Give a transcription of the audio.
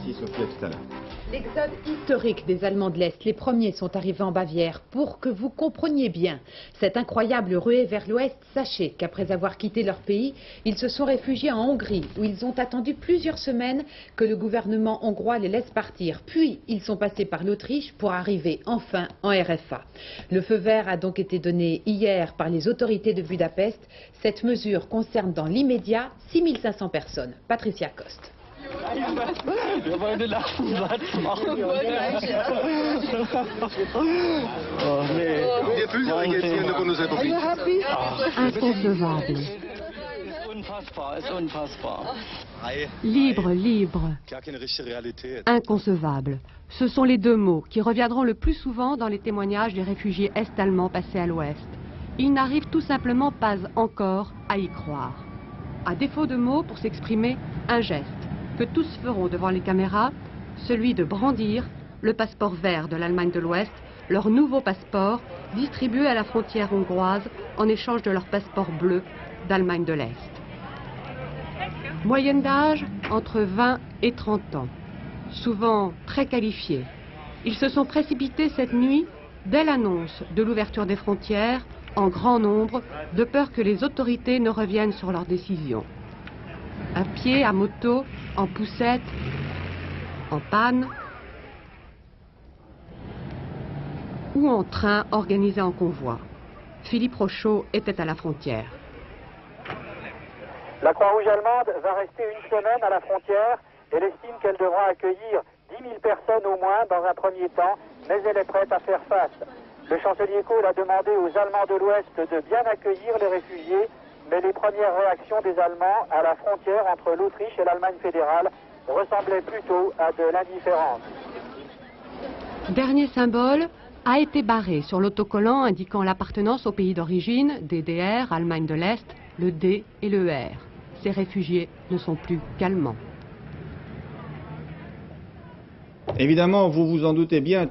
Merci Sophie, à tout à l'heure. L'exode historique des Allemands de l'Est, les premiers sont arrivés en Bavière. Pour que vous compreniez bien cette incroyable ruée vers l'Ouest, sachez qu'après avoir quitté leur pays, ils se sont réfugiés en Hongrie, où ils ont attendu plusieurs semaines que le gouvernement hongrois les laisse partir. Puis, ils sont passés par l'Autriche pour arriver enfin en RFA. Le feu vert a donc été donné hier par les autorités de Budapest. Cette mesure concerne dans l'immédiat 6500 personnes. Patricia Coste. Wir wollen den letzten Satz machen. Oh nee. Wir fühlen euch jetzt hier in der Bundesrepublik. Inconcevable. Es ist unfassbar. Libre, libre. Gar keine richtige Realität. Inconcevable. Ce sont les deux mots qui reviendront le plus souvent dans les témoignages des réfugiés est-allemands passés à l'ouest. Ils n'arrivent tout simplement pas encore à y croire. À défaut de mots pour s'exprimer, un geste que tous feront devant les caméras, celui de brandir le passeport vert de l'Allemagne de l'Ouest, leur nouveau passeport distribué à la frontière hongroise en échange de leur passeport bleu d'Allemagne de l'Est. Moyenne d'âge entre 20 et 30 ans, souvent très qualifiés. Ils se sont précipités cette nuit dès l'annonce de l'ouverture des frontières en grand nombre, de peur que les autorités ne reviennent sur leur décision. À pied, à moto, en poussette, en panne ou en train organisé en convoi. Philippe Rochaud était à la frontière. La Croix-Rouge allemande va rester une semaine à la frontière. Elle estime qu'elle devra accueillir 10 000 personnes au moins dans un premier temps, mais elle est prête à faire face. Le chancelier Kohl a demandé aux Allemands de l'Ouest de bien accueillir les réfugiés, mais les premières réactions des Allemands à la frontière entre l'Autriche et l'Allemagne fédérale ressemblaient plutôt à de l'indifférence. Dernier symbole a été barré sur l'autocollant indiquant l'appartenance au pays d'origine, DDR, Allemagne de l'Est, le D et le R. Ces réfugiés ne sont plus qu'allemands. Évidemment, vous vous en doutez bien,